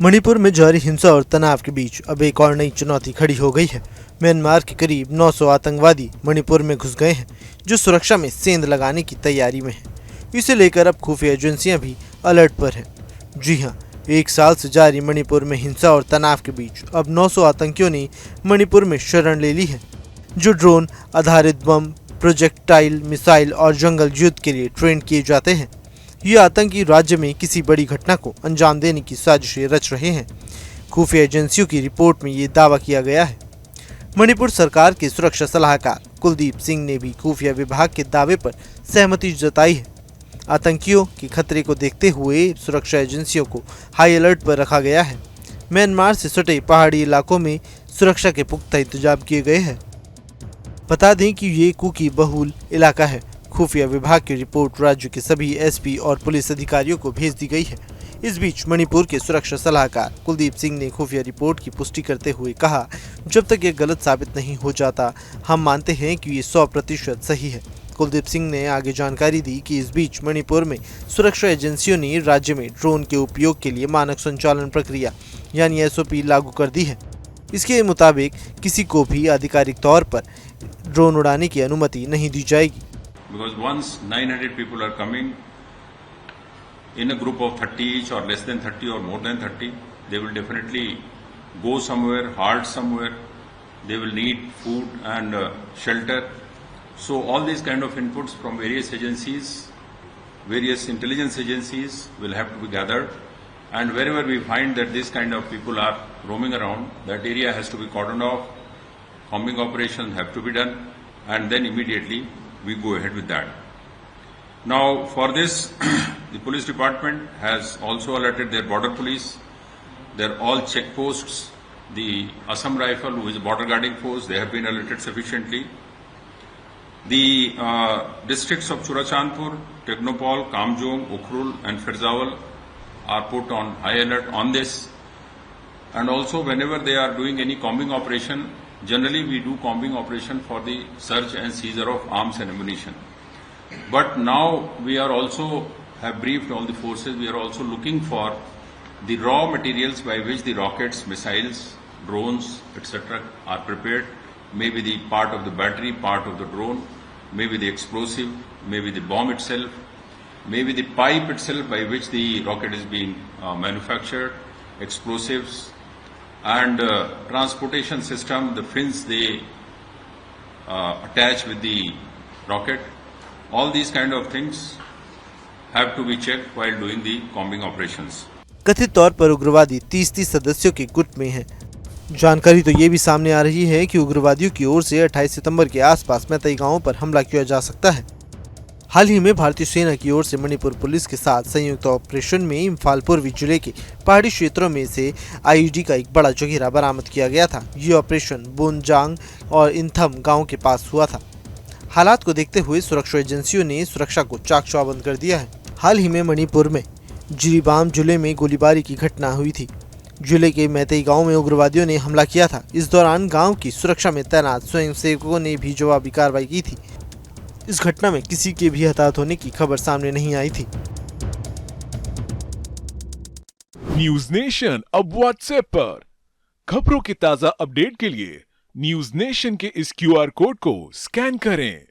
मणिपुर में जारी हिंसा और तनाव के बीच अब एक और नई चुनौती खड़ी हो गई है। म्यांमार के करीब 900 आतंकवादी मणिपुर में घुस गए हैं, जो सुरक्षा में सेंध लगाने की तैयारी में हैं। इसे लेकर अब खुफिया एजेंसियां भी अलर्ट पर हैं। जी हां, एक साल से जारी मणिपुर में हिंसा और तनाव के बीच अब 900 आतंकियों ने मणिपुर में शरण ले ली है, जो ड्रोन आधारित बम, प्रोजेक्टाइल मिसाइल और जंगल युद्ध के लिए ट्रेन किए जाते हैं। ये आतंकी राज्य में किसी बड़ी घटना को अंजाम देने की साजिशें रच रहे हैं। खुफिया एजेंसियों की रिपोर्ट में ये दावा किया गया है। मणिपुर सरकार के सुरक्षा सलाहकार कुलदीप सिंह ने भी खुफिया विभाग के दावे पर सहमति जताई है। आतंकियों के खतरे को देखते हुए सुरक्षा एजेंसियों को हाई अलर्ट पर रखा गया है। म्यांमार से सटे पहाड़ी इलाकों में सुरक्षा के पुख्ता इंतजाम किए गए हैं। बता दें कि ये कुकी बहुल इलाका है। खुफिया विभाग की रिपोर्ट राज्य के सभी एसपी और पुलिस अधिकारियों को भेज दी गई है। इस बीच मणिपुर के सुरक्षा सलाहकार कुलदीप सिंह ने खुफिया रिपोर्ट की पुष्टि करते हुए कहा, जब तक ये गलत साबित नहीं हो जाता, हम मानते हैं कि ये 100% सही है। कुलदीप सिंह ने आगे जानकारी दी कि इस बीच मणिपुर में सुरक्षा एजेंसियों ने राज्य में ड्रोन के उपयोग के लिए मानक संचालन प्रक्रिया यानी SOP लागू कर दी है। इसके मुताबिक किसी को भी आधिकारिक तौर पर ड्रोन उड़ाने की अनुमति नहीं दी जाएगी। Because once 900 people are coming in a group of 30 each or less than 30 or more than 30, they will definitely go somewhere, halt somewhere. They will need food and shelter. So all these kind of inputs from various agencies, various intelligence agencies will have to be gathered. And wherever we find that this kind of people are roaming around, that area has to be cordoned off, combing operations have to be done, and then immediately we go ahead with that. Now for this, the police department has also alerted their border police. They're all checkposts. The Assam Rifle, who is a border guarding force, they have been alerted sufficiently. The districts of Churachandpur, Technopol, Kamjong, Ukhrul and Firzawal are put on high alert on this. And also whenever they are doing any combing operation, generally we do combing operation for the search and seizure of arms and ammunition. But now we are also have briefed all the forces. We are also looking for the raw materials by which the rockets, missiles, drones, etc. are prepared. Maybe the part of the battery, part of the drone, maybe the explosive, maybe the bomb itself, maybe the pipe itself by which the rocket is being manufactured, explosives, and transportation system, the fins they attach with the rocket. All these kind of things have to be checked while doing the combing operations. कथित तौर पर उग्रवादी 30 सदस्यों के गुट में हैं। जानकारी तो ये भी सामने आ रही है कि उग्रवादियों की ओर से 28 सितंबर के आसपास मैतेई गांवों पर हमला किया जा सकता है। हाल ही में भारतीय सेना की ओर से मणिपुर पुलिस के साथ संयुक्त ऑपरेशन में इम्फाल पूर्वी जिले के पहाड़ी क्षेत्रों में से IED का एक बड़ा जखीरा बरामद किया गया था। ये ऑपरेशन बोनजांग और इंथम गांव के पास हुआ था। हालात को देखते हुए सुरक्षा एजेंसियों ने सुरक्षा को चाक चौबंद कर दिया है। हाल ही में मणिपुर में जिरीबाम जिले में गोलीबारी की घटना हुई थी। जिले के मैतेई गांव में उग्रवादियों ने हमला किया था। इस दौरान गांव की सुरक्षा में तैनात स्वयंसेवकों ने भी जवाबी कार्रवाई की थी। इस घटना में किसी के भी हताहत होने की खबर सामने नहीं आई थी। न्यूज नेशन अब व्हाट्सएप पर खबरों के ताजा अपडेट के लिए न्यूज नेशन के इस QR कोड को स्कैन करें।